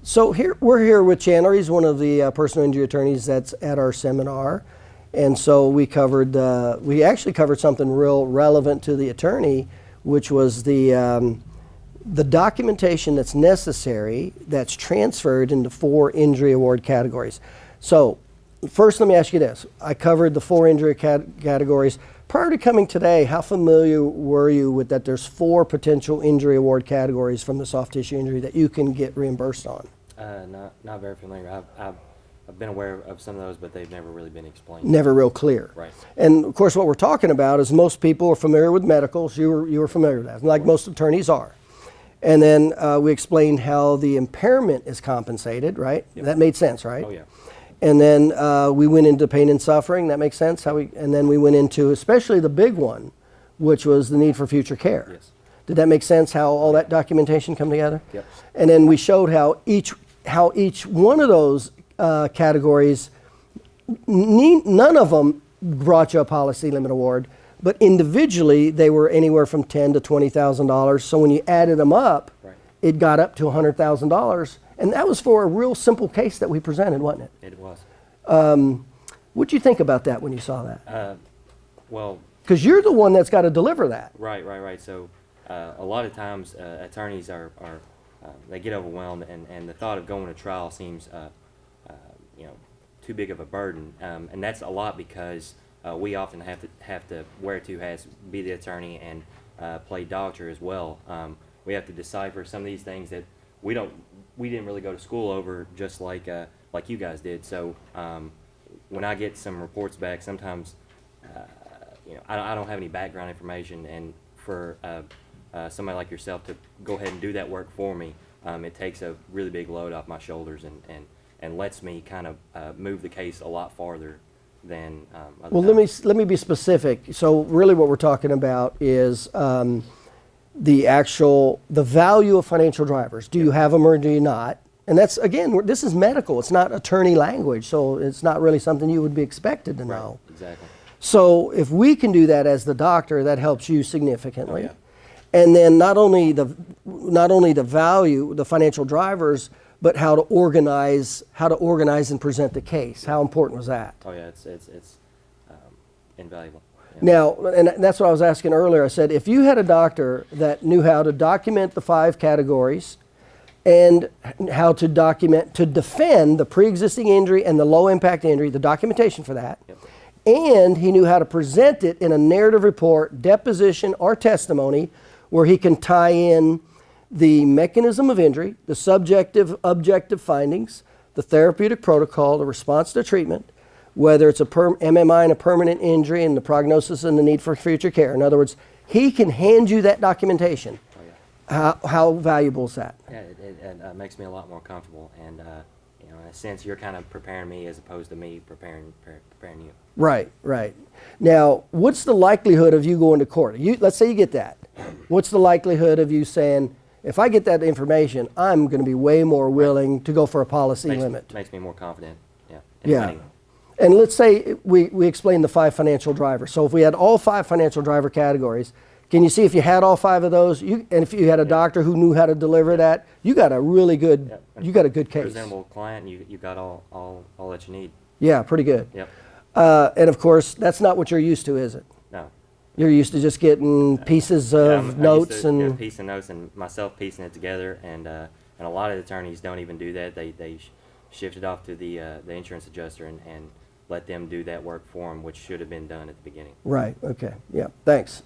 So we're here with Chandler. He's one of the personal injury attorneys that's at our seminar. And so we actually covered something real relevant to the attorney, which was the documentation that's necessary that's transferred into 4 injury award categories. So first, let me ask you this. I covered the 4 injury categories. Prior to coming today, how familiar were you with that there's 4 potential injury award categories from the soft tissue injury that you can get reimbursed on? Not very familiar. I've been aware of some of those, but they've never really been explained. Never real clear. Right. And of course, what we're talking about is most people are familiar with medicals. You were familiar with that, like most attorneys are. And then we explained how the impairment is compensated, right? Yep. That made sense, right? Oh yeah. And then we went into pain and suffering. That makes sense. And then we went into especially the big one, which was the need for future care. Yes. Did that make sense? How all that documentation come together? Yep. And then we showed how each one of those categories, none of them brought you a policy limit award, but individually they were anywhere from $10,000 to $20,000. So when you added them up, Right. it got up to $100,000. And that was for a real simple case that we presented, wasn't it? It was. What'd you think about that when you saw that? Well. Because you're the one that's got to deliver that. Right. So a lot of times attorneys are they get overwhelmed, and the thought of going to trial seems too big of a burden, and that's a lot because we often have to wear 2 hats, be the attorney and play doctor as well. We have to decipher some of these things that we didn't really go to school over, just like you guys did. So when I get some reports back, sometimes I don't have any background information, and for somebody like yourself to go ahead and do that work for me, it takes a really big load off my shoulders and lets me kind of move the case a lot farther than other Well, times. let me be specific. So really what we're talking about is the value of financial drivers. Do you have them or do you not? And that's, again, this is medical. It's not attorney language, so it's not really something you would be expected to know. Right, exactly. So if we can do that as the doctor, that helps you significantly. Oh, yeah. And then not only the value, the financial drivers, but how to organize and present the case. How important was that? Oh yeah, it's invaluable. Yeah. Now, and that's what I was asking earlier. I said, if you had a doctor that knew how to document the 5 categories and how to defend the pre-existing injury and the low impact injury, the documentation for that, Yep. and he knew how to present it in a narrative report, deposition, or testimony where he can tie in the mechanism of injury, the subjective, objective findings, the therapeutic protocol, the response to treatment, whether it's a MMI and a permanent injury and the prognosis and the need for future care. In other words, he can hand you that documentation. Oh, yeah. How valuable is that? Yeah, it makes me a lot more comfortable, and in a sense, you're kind of preparing me as opposed to me preparing you. Right. Now, what's the likelihood of you going to court? Let's say you get that. What's the likelihood of you saying, if I get that information, I'm going to be way more willing to go for a policy limit? Makes me more confident. Yeah. Yeah. And let's say we explained the 5 financial drivers. So if we had all 5 financial driver categories, can you see if you had all 5 of those, and if you had a doctor who knew how to deliver that, you got a really good, you got a good case. Presentable client, you got all that you need. Yeah, pretty good. Yep. And of course, that's not what you're used to, is it? No. You're used to just getting pieces of notes and piece of notes and myself piecing it together, and a lot of attorneys don't even do that. They shift it off to the insurance adjuster and let them do that work for them, which should have been done at the beginning. Right. Okay. Yeah. Thanks.